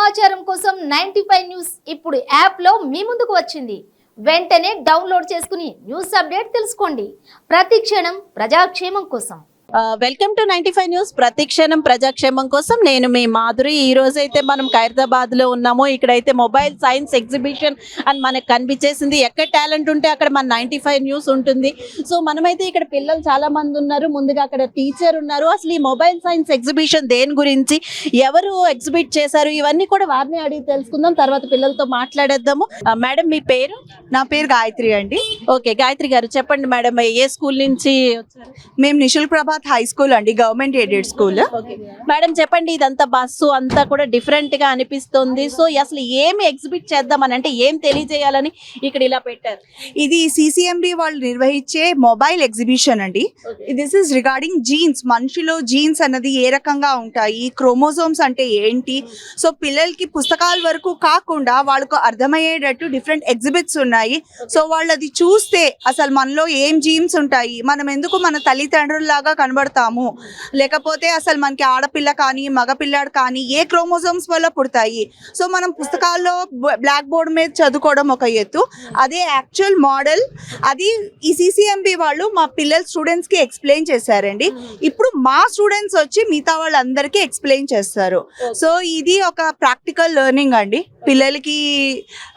సమాచారం కోసం 95 న్యూస్ ఇప్పుడు యాప్ లో మీ ముందుకు వచ్చింది. వెంటనే డౌన్లోడ్ చేసుకుని న్యూస్ అప్డేట్ తెలుసుకోండి. ప్రతి క్షణం ప్రజాక్షేమం కోసం. Welcome to 95 news. ప్రతిక్షణం ప్రజాక్షేమం కోసం నేను మీ మాధురి. ఈ రోజు అయితే మనం ఖైరతాబాద్ లో ఉన్నాము. ఇక్కడైతే మొబైల్ సైన్స్ ఎగ్జిబిషన్ అని మనకు కనిపించేసింది. ఎక్కడ టాలెంట్ ఉంటే అక్కడ మన 95 న్యూస్ ఉంటుంది. సో మనమైతే ఇక్కడ పిల్లలు చాలా మంది ఉన్నారు. ముందుగా అక్కడ టీచర్ ఉన్నారు. అసలు ఈ మొబైల్ సైన్స్ ఎగ్జిబిషన్ దేని గురించి, ఎవరు ఎగ్జిబిట్ చేశారు, ఇవన్నీ కూడా వారిని అడిగి తెలుసుకుందాం. తర్వాత పిల్లలతో మాట్లాడేద్దాము. మేడం, మీ పేరు? నా పేరు గాయత్రి అండి. ఓకే, గాయత్రి గారు చెప్పండి మేడం, ఏ స్కూల్ నుంచి వచ్చారు? మేము నిశుల్ ప్రభాత్ హై స్కూల్ అండి, గవర్నమెంట్ ఎయిడెడ్ స్కూల్. మేడం చెప్పండి, ఇదంతా బస్సు అంతా కూడా డిఫరెంట్ గా అనిపిస్తుంది. సో అసలు ఏమి ఎగ్జిబిట్ చేద్దామని, అంటే ఏం తెలియజేయాలని ఇక్కడ ఇలా పెట్టారు? ఇది CCMB వాళ్ళు నిర్వహించే మొబైల్ ఎగ్జిబిషన్ అండి. This is regarding jeans. మనిషిలో జీన్స్ అన్నది ఏ రకంగా ఉంటాయి, క్రోమోజోమ్స్ అంటే ఏంటి, సో పిల్లలకి పుస్తకాల వరకు కాకుండా వాళ్ళకు అర్థమయ్యేటట్టు డిఫరెంట్ ఎగ్జిబిట్స్ ఉన్నాయి. సో వాళ్ళు అది చూస్తే అసలు మనలో ఏం జీన్స్ ఉంటాయి, మనం ఎందుకు మన తల్లిదండ్రుల్లాగా కనబడతాము, లేకపోతే అసలు మనకి ఆడపిల్ల కానీ మగపిల్లాడు కానీ ఏ క్రోమోజోమ్స్ వల్ల పుడతాయి. సో మనం పుస్తకాల్లో బ్లాక్ బోర్డ్ మీద చదువుకోవడం ఒక ఎత్తు, అదే యాక్చువల్ మోడల్ అది ఈ CCMB వాళ్ళు మా పిల్లల స్టూడెంట్స్కి ఎక్స్ప్లెయిన్ చేశారండి. ఇప్పుడు మా స్టూడెంట్స్ వచ్చి మిగతా వాళ్ళందరికీ ఎక్స్ప్లెయిన్ చేస్తారు. సో ఇది ఒక ప్రాక్టికల్ లెర్నింగ్ అండి, పిల్లలకి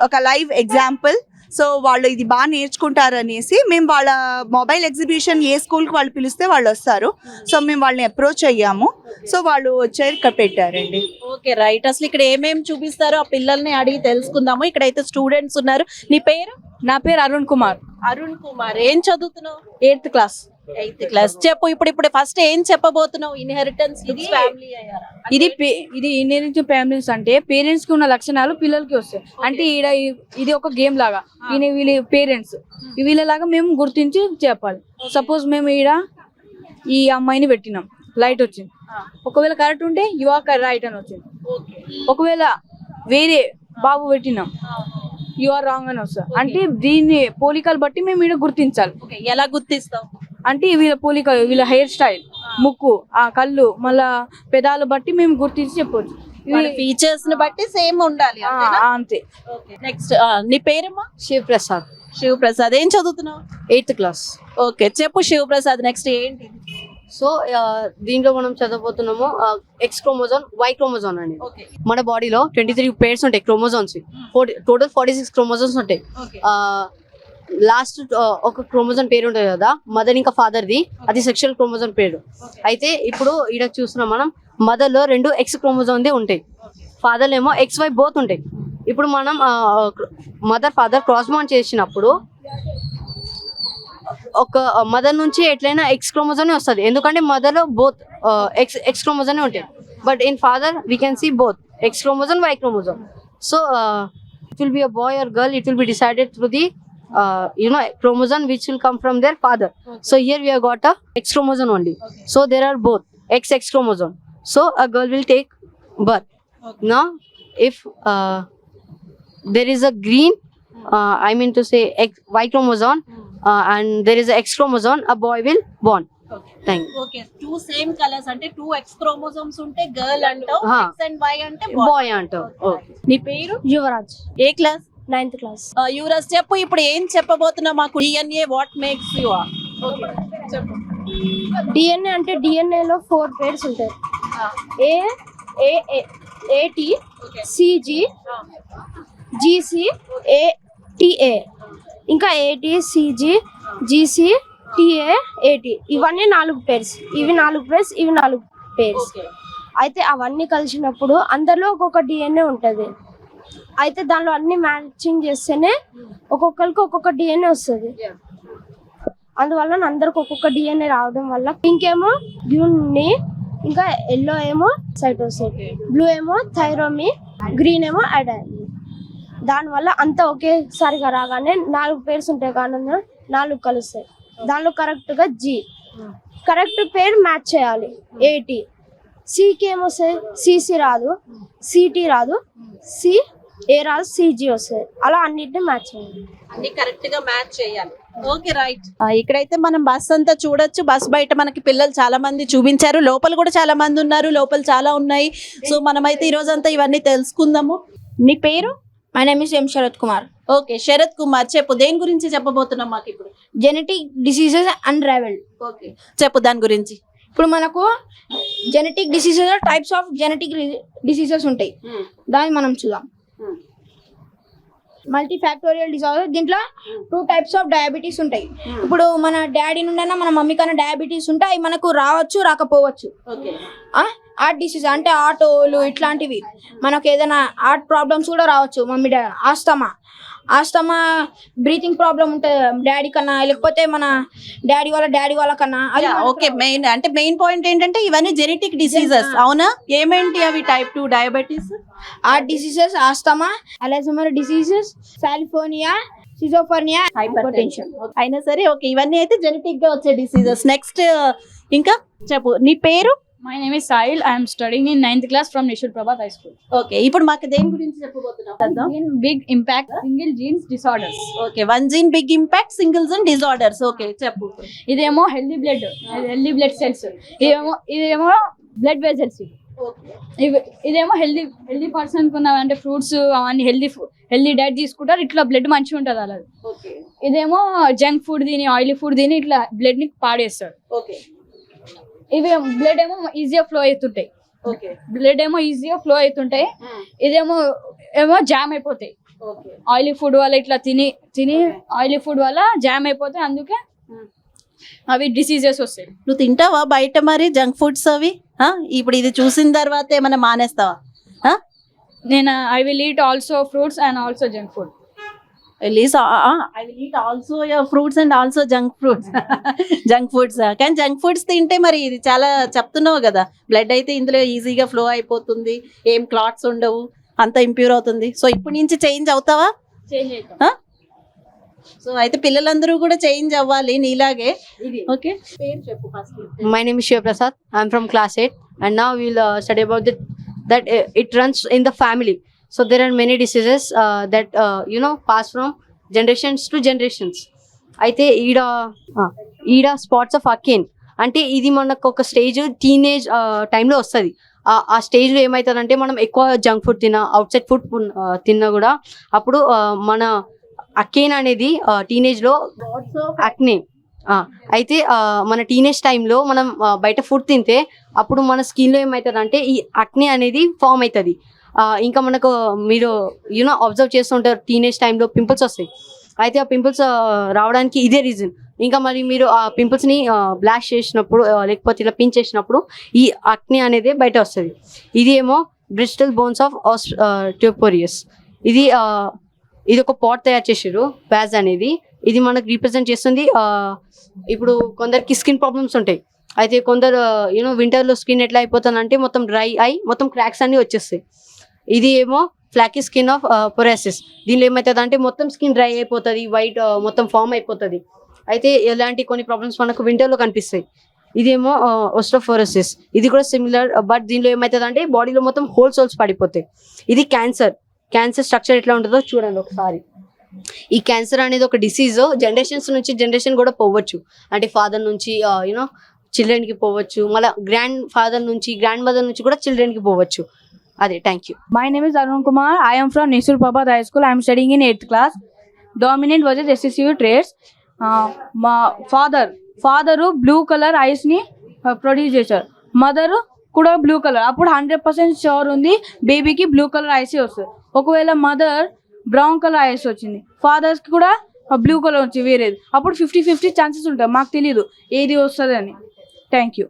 ఒక లైవ్ ఎగ్జాంపుల్. సో వాళ్ళు ఇది బాగా నేర్చుకుంటారు అనేసి మేము వాళ్ళ మొబైల్ ఎగ్జిబిషన్ ఏ స్కూల్కి వాళ్ళు పిలిస్తే వాళ్ళు వస్తారు. సో మేము వాళ్ళని అప్రోచ్ అయ్యాము. సో వాళ్ళు వచ్చారు, ఇక్కడ పెట్టారండి. Okay, right. అసలు ఇక్కడ ఏమేమి చూపిస్తారో ఆ పిల్లల్ని అడిగి తెలుసుకుందాము. ఇక్కడైతే స్టూడెంట్స్ ఉన్నారు. నీ పేరు? నా పేరు అరుణ్ కుమార్. అరుణ్ కుమార్, ఏం చదువుతున్నావు? 8th class. 8th class. చెప్పు, ఇప్పుడు ఫస్ట్ ఏం చెప్పబోతున్నావు? ఇన్హెరిటెన్స్ ఫ్యామిలీ అయ్యారా? ఇది ఇంజనీరింగ్ ఫ్యామిలీస్ అంటే పేరెంట్స్ కి ఉన్న లక్షణాలు పిల్లలకి వస్తాయి. అంటే ఇది ఒక గేమ్ లాగా. వీళ్ళ పేరెంట్స్ వీళ్ళలాగా మేము గుర్తించి చెప్పాలి. సపోజ్ మేము ఈ అమ్మాయిని పెట్టినాం, లైట్ వచ్చింది. ఒకవేళ కరెక్ట్ ఉంటే యు ఆర్ రైట్ అని వచ్చింది. ఒకవేళ వేరే బాబు పెట్టినాం, యు ఆర్ రాంగ్ అని వస్తుంది. అంటే దీన్ని పోలికలు బట్టి మేము గుర్తించాలి. ఎలా గుర్తిస్తావు? అంటే వీళ్ళ పోలిక, వీళ్ళ హెయిర్ స్టైల్, ముక్కు, ఆ కళ్ళు, మళ్ళా పెదాలు బట్టి మేము గుర్తించి చెప్పవచ్చు. ఫీచర్స్ ని బట్టి సేమ్ ఉండాలి, అంతే. నెక్స్ట్ నీ పేరమ్మా? శివప్రసాద్. శివప్రసాద్, ఏం చదువుతున్నావు? 8th class. ఓకే, చెప్పు శివప్రసాద్, నెక్స్ట్ ఏంటి? సో దీంట్లో మనం చదవబోతున్నాము X క్రోమోజోన్, Y క్రోమోజోన్ అండి. మన బాడీలో 23 పేర్స్ ఉంటాయి క్రోమోజోన్స్. టోటల్ 46 క్రోమోజోన్స్ ఉంటాయి. లాస్ట్ ఒక క్రోమోజోన్ పేరు ఉంటుంది కదా, మదర్ ఇంకా ఫాదర్ ది, అది సెక్షువల్ క్రోమోజోన్ పేరు. అయితే ఇప్పుడు ఇక్కడ చూస్తున్నాం మనం, మదర్ లో 2 X క్రోమోజోన్ ఉంటాయి, ఫాదర్ ఏమో XY బోత్ ఉంటాయి. ఇప్పుడు మనం మదర్ ఫాదర్ క్రాస్ బాండ్ చేసినప్పుడు ఒక మదర్ నుంచి ఎట్లయినా X క్రోమోజోన్ వస్తుంది, ఎందుకంటే మదర్ లో బోత్ X క్రోమోజోన్ ఉంటాయి. But in father we can see both X chromosome, Y chromosome. So it will be a boy or girl, it will be decided through the chromosome which will come from their father. So here we have got a X chromosome only. So there are both XX chromosome. So a girl will take birth. Now if there is a green I mean to say Y chromosome and there is a X chromosome, a boy will born. Thank you. Okay, 2 same colors అంటే 2 X chromosomes ఉంటే girl అంటావు, X and Y అంటే boy అంటావు. Okay. నీ పేరు? యువరాజ్. ఏ class? 9th class. Yuvraj, చెప్పు ఇప్పుడు ఏం చెప్పబోతున్నావు మాకు? DNA what makes you are? చెప్పు. DNA అంటే DNA లో 4 పేర్స్ ఉంటాయి. AT, CG, GC, TA. ఇంకా AT, CG, GC, TA, AT. ఇవన్నీ 4 పేర్స్. ఇవి 4 పేర్స్, ఇవి 4 పేర్స్. అయితే అవన్నీ కలిసినప్పుడు అందరిలో ఒక్కొక్క DNA ఉంటుంది. అయితే దానిలో అన్ని మ్యాచింగ్ చేస్తేనే ఒక్కొక్కరికి ఒక్కొక్క DNA వస్తుంది. అందువల్ల అందరికి ఒక్కొక్క DNA రావడం వల్ల పింక్ ఏమో గ్యూని, ఇంకా ఎల్లో ఏమో సైటోసిన్, బ్లూ ఏమో థైరోమి, గ్రీన్ ఏమో అడైన్. దానివల్ల అంతా ఒకేసారిగా రాగానే 4 పేర్స్ ఉంటాయి, కానీ 4 కలుస్తాయి. దానిలో కరెక్ట్గా G కరెక్ట్ పేరు మ్యాచ్ చేయాలి. AT. Cకి ఏమొస్తాయి? CC రాదు, CT రాదు, A రాదు, CG వస్తుంది. అలా అన్నిటిని మ్యాచ్ చేయాలి. అన్ని కరెక్ట్ గా మ్యాచ్ చేయాలి. Okay right. ఇక్కడైతే మనం బస్ అంతా చూడొచ్చు. బస్ బయట మనకి పిల్లలు చాలా మంది చూపించారు, లోపల కూడా చాలా మంది ఉన్నారు, లోపల చాలా ఉన్నాయి. సో మనమైతే ఈ రోజంతా ఇవన్నీ తెలుసుకుందాము. నీ పేరు? My name is M Sharath Kumar. Okay Sharath Kumar, చెప్పు దేని గురించి చెప్పబోతున్నాం మాకు ఇప్పుడు? Genetic diseases అన్రావెల్డ్. ఓకే చెప్పు దాని గురించి. ఇప్పుడు మనకు genetic diseases types of genetic diseases ఉంటాయి, దాన్ని మనం చూద్దాం. మల్టీ ఫ్యాక్టోరియల్ డిసార్డర్, దీంట్లో 2 టైప్స్ ఆఫ్ డయాబెటీస్ ఉంటాయి. ఇప్పుడు మన డాడీ నుండైనా మన మమ్మీ కన్నా డయాబెటీస్ ఉంటే అవి మనకు రావచ్చు రాకపోవచ్చు. హార్ట్ డిసీజ్ అంటే ఆటోలు ఇట్లాంటివి, మనకు ఏదైనా హార్ట్ ప్రాబ్లమ్స్ కూడా రావచ్చు. మమ్మీ ఆస్తమా బ్రీతింగ్ ప్రాబ్లం ఉంటుంది డాడీ కన్నా, లేకపోతే మన డాడీ వాళ్ళ కన్నా. అది ఓకే మెయిన్ పాయింట్ ఏంటంటే ఇవన్నీ జెనెటిక్ డిసీజెస్, అవునా? ఏమేంటి అవి? Type 2 diabetes, heart diseases, asthma, Alzheimer diseases, సాలిఫోనియా, సిజోఫర్నియా, హైపర్టెన్షన్. అయినా సరే ఓకే, ఇవన్నీ అయితే జెనెటిక్ గా వచ్చే డిసీజెస్. నెక్స్ట్ ఇంకా చెప్పు, నీ పేరు? My name is Sahil. I am studying in 9th class from Nishud Prabhat High School. Okay ఇప్పుడు మాకు దేని గురించి చెప్పబోతున్నాం? In big impact single genes disorders. Okay one gene big impact single gene disorders. Okay చెప్పు. ఇదేమో healthy blood cells, ఇదేమో blood vessels. ఇదేమో healthy person కున్న అంటే ఫ్రూట్స్ అవన్నీ హెల్దీ డైట్ తీసుకుంటారు, ఇట్లా బ్లడ్ మంచిగా ఉంటుంది అలా. ఇదేమో జంక్ ఫుడ్ తిని ఆయిలీ ఫుడ్ తిని ఇట్లా బ్లడ్ ని పాడేస్తాడు. ఓకే ఇవి బ్లడ్ ఏమో ఈజీగా ఫ్లో అవుతుంటాయి. ఇదేమో జామ్ అయిపోతాయి. ఆయిలీ ఫుడ్ వల్ల ఇట్లా తిని ఆయిలీ ఫుడ్ వల్ల జామ్ అయిపోతాయి, అందుకే అవి డిసీజెస్ వస్తాయి. నువ్వు తింటావా బయట మరి జంక్ ఫుడ్స్ అవి? ఇప్పుడు ఇది చూసిన తర్వాత ఏమైనా మానేస్తావా? నేను I will eat also fruits and also junk food. I will eat also your fruits and also junk foods. కానీ జంక్ ఫుడ్స్ తింటే మరి ఇది చాలా చెప్తున్నావు కదా, బ్లడ్ అయితే ఇందులో ఈజీగా ఫ్లో అయిపోతుంది, ఏం క్లాట్స్ ఉండవు, అంత ఇంప్యూర్ అవుతుంది. సో ఇప్పటి నుంచి చేంజ్ అవుతావా? సో అయితే పిల్లలందరూ కూడా చేంజ్ అవ్వాలి నీలాగే. ఓకే పేరు చెప్పు first. My name is Shiva Prasad. I'm from class 8 and now we'll study about that it runs in the family. So there are many diseases that pass from generations to generations. అయితే ఈడ spots of అకేన్ అంటే ఇది మనకు ఒక stage teenage టైంలో వస్తుంది. ఆ స్టేజ్లో ఏమవుతుందంటే మనం ఎక్కువ junk food out side food తిన్నా కూడా అప్పుడు మన అకేన్ అనేది టీనేజ్లో అక్నే. అయితే మన టీనేజ్ టైంలో మనం బయట ఫుడ్ తింటే అప్పుడు మన స్కిన్లో ఏమవుతుందంటే ఈ అక్నే అనేది ఫామ్ అవుతుంది. ఇంకా మనకు మీరు అబ్జర్వ్ చేస్తుంటారు టీనేజ్ టైంలో పింపుల్స్ వస్తాయి. అయితే ఆ పింపుల్స్ రావడానికి ఇదే రీజన్. ఇంకా మరి మీరు ఆ పింపుల్స్ని బ్లాష్ చేసినప్పుడు లేకపోతే ఇలా పిన్ చేసినప్పుడు ఈ అక్నే అనేది బయట వస్తుంది. ఇది ఏమో బ్రిస్టల్ బోన్స్ ఆఫ్ ట్యూపోరియస్. ఇది ఒక పాట్ తయారు చేసారు బ్యాజ్ అనేది. ఇది మనకు రీప్రజెంట్ చేస్తుంది. ఇప్పుడు కొందరికి స్కిన్ ప్రాబ్లమ్స్ ఉంటాయి. అయితే కొందరు వింటర్లో స్కిన్ ఎట్లా అయిపోతుందంటే మొత్తం డ్రై అయి మొత్తం క్రాక్స్ అన్ని వచ్చేస్తాయి. ఇది ఏమో ఫ్లాకీ స్కిన్ ఆఫ్ పొరాసిస్. దీనిలో ఏమవుతుంది అంటే మొత్తం స్కిన్ డ్రై అయిపోతుంది, వైట్ మొత్తం ఫామ్ అయిపోతుంది. అయితే ఇలాంటి కొన్ని ప్రాబ్లమ్స్ మనకు వింటర్లో కనిపిస్తాయి. ఇదేమో ఓస్టోఫోరోసిస్. ఇది కూడా సిమిలర్, బట్ దీనిలో ఏమవుతుంది అంటే బాడీలో మొత్తం హోల్స్ పడిపోతాయి. ఇది క్యాన్సర్ స్ట్రక్చర్ ఎట్లా ఉంటుందో చూడండి ఒకసారి. ఈ క్యాన్సర్ అనేది ఒక డిసీజ్ జనరేషన్స్ నుంచి జనరేషన్ కూడా పోవచ్చు. అంటే ఫాదర్ నుంచి చిల్డ్రన్కి పోవచ్చు, మళ్ళీ గ్రాండ్ ఫాదర్ నుంచి గ్రాండ్ మదర్ నుంచి కూడా చిల్డ్రన్కి పోవచ్చు. అదే thank you. My name is Arun Kumar. I am from Nishud Prabhat High School. I am studying in 8th class. Dominant versus recessive traits. మా ఫాదర్ బ్లూ కలర్ ఐస్ ని produce చేశారు, mother కూడా blue colour. అప్పుడు 100% sure ఉంది బేబీకి blue colour ice వస్తుంది. ఒకవేళ mother brown colour ice వచ్చింది, ఫాదర్స్ కి కూడా బ్లూ కలర్ వచ్చింది వేరేది, అప్పుడు 50-50 ఛాన్సెస్ ఉంటాయి. మాకు తెలియదు ఏది వస్తుంది అని. Thank you.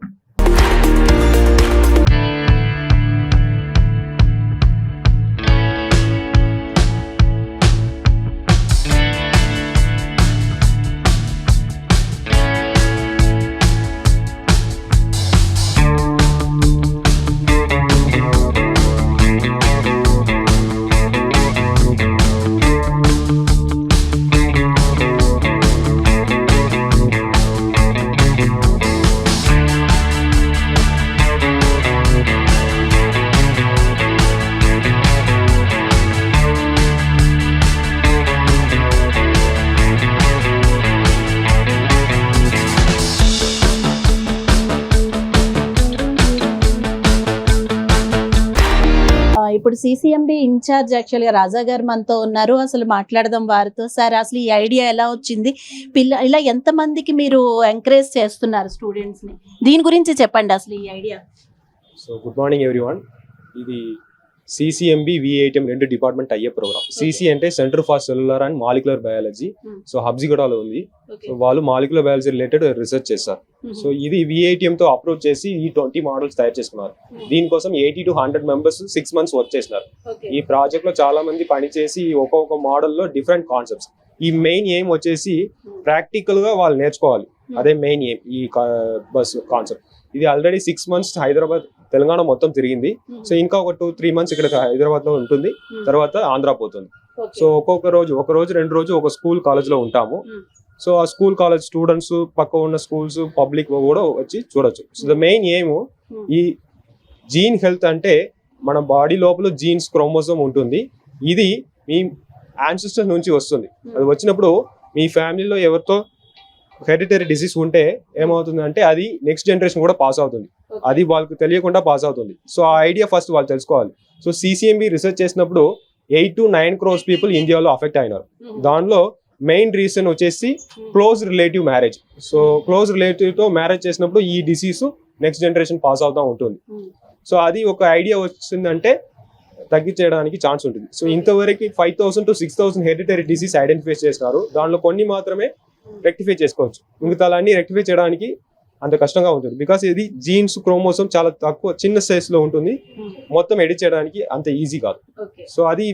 ఇప్పుడు సిసిఎంబి ఇన్ఛార్జ్ యాక్చువల్గా రాజా గారు మనతో ఉన్నారు, అసలు మాట్లాడదాం వారితో. సార్ అసలు ఈ ఐడియా ఎలా వచ్చింది, ఇలా ఎంతమందికి మీరు ఎంకరేజ్ చేస్తున్నారు స్టూడెంట్స్ని, దీని గురించి చెప్పండి అసలు ఈ idea. So good morning everyone. ఇది సిసిఎంబి విఐటిఎం రెండు డిపార్ట్మెంట్ అయ్యే ప్రోగ్రామ్. సిసి అంటే centre for cellular and molecular biology. So హబ్సిగూడలో ఉంది. సో వాళ్ళు మాలిక్యులర్ బయాలజీ రిలేటెడ్ రీసెర్చ్ చేస్తారు. సో ఇది విఐటిఎం తో అప్రోచ్ చేసి ఈ 20 మోడల్స్ తయారు చేసుకున్నారు. దీనికోసం 80 to 100 మెంబర్స్ 6 months వర్క్ చేసినారు. ఈ ప్రాజెక్ట్ లో చాలా మంది పనిచేసి ఒక్కొక్క మోడల్లో డిఫరెంట్ కాన్సెప్ట్స్. ఈ మెయిన్ ఎయిమ్ వచ్చేసి ప్రాక్టికల్ గా వాళ్ళు నేర్చుకోవాలి. అదే మెయిన్ ఎయిమ్ ఈ బస్ కాన్సెప్ట్. ఇది ఆల్రెడీ 6 months హైదరాబాద్ తెలంగాణ మొత్తం తిరిగింది. సో ఇంకా ఒక 2-3 months ఇక్కడ హైదరాబాద్ లో ఉంటుంది, తర్వాత ఆంధ్ర పోతుంది. సో ఒక్కొక్క రోజు 2 రోజు ఒక స్కూల్ కాలేజ్ లో ఉంటాము. సో ఆ స్కూల్ కాలేజ్ స్టూడెంట్స్, పక్క ఉన్న స్కూల్స్, పబ్లిక్ కూడా వచ్చి చూడొచ్చు. సో ద మెయిన్ ఎయిమ్ ఈ జీన్ హెల్త్ అంటే మన బాడీ లోపల జీన్స్ క్రోమోజోమ్ ఉంటుంది. ఇది మీ యాన్సిస్టర్స్ నుంచి వస్తుంది. అది వచ్చినప్పుడు మీ ఫ్యామిలీలో ఎవరితో హెరిటరీ డిసీజ్ ఉంటే ఏమవుతుంది అంటే అది నెక్స్ట్ జనరేషన్ కూడా పాస్ అవుతుంది. అది వాళ్ళకి తెలియకుండా పాస్ అవుతుంది. సో ఆ ఐడియా ఫస్ట్ వాళ్ళు తెలుసుకోవాలి. సో సిసిఎంబి రీసెర్చ్ చేసినప్పుడు 8 to 9 crores పీపుల్ ఇండియాలో అఫెక్ట్ అయినారు. దానిలో మెయిన్ రీజన్ వచ్చేసి close relative marriage. So close relative తో మ్యారేజ్ చేసినప్పుడు ఈ డిసీజ్ నెక్స్ట్ జనరేషన్ పాస్ అవుతూ ఉంటుంది. సో అది ఒక ఐడియా వచ్చిందంటే తగ్గించడానికి ఛాన్స్ ఉంటుంది. సో ఇంతవరకు 5,000 to 6,000 హెరిటరీ డిసీజ్ ఐడెంటిఫై చేసినారు. దానిలో కొన్ని మాత్రమే రెక్టిఫై చేసుకోవచ్చు. మిగతా అన్ని రెక్టిఫై చేయడానికి అంత కష్టంగా ఉంటుంది. బికాస్ ఇది జీన్స్ క్రోమోసోమ్ చాలా తక్కువ చిన్న సైజ్ లో ఉంటుంది. మొత్తం ఎడిట్ చేయడానికి అంత ఈజీ కాదు. సో అది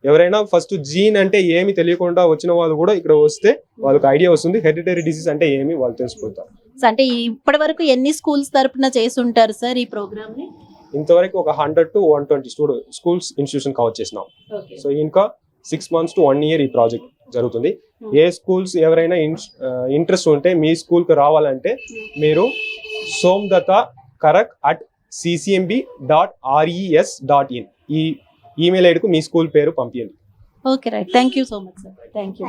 ఎవరైనా ఫస్ట్ జీన్ అంటే ఏమి తెలియకుండా వచ్చిన వాళ్ళు కూడా ఇక్కడ వస్తే వాళ్ళకి ఐడియా వస్తుంది. హెరిటరీ డిసీజ్ అంటే ఏమి వాళ్ళు తెలుసుకుంటారు. అంటే ఇప్పటి వరకు ఎన్ని స్కూల్స్ తరపున చేసి ఉంటారు సార్ ఈ ప్రోగ్రామ్ ని? ఇంతవరకు ఒక 100 to 120 స్కూల్స్ ఇన్స్టిట్యూషన్ కవర్ చేసినాం. సో ఇంకా 6 months to 1 year ఈ ప్రాజెక్ట్ జరుగుతుంది. ఏ స్కూల్స్ ఎవరైనా ఇంట్రెస్ట్ ఉంటే మీ స్కూల్కి రావాలంటే మీరు somdatakarak@ccmb.res.in ఈ ఈమెయిల్ ఐడికి మీ స్కూల్ పేరు పంపించండి. Okay right, thank you so much sir. Thank you.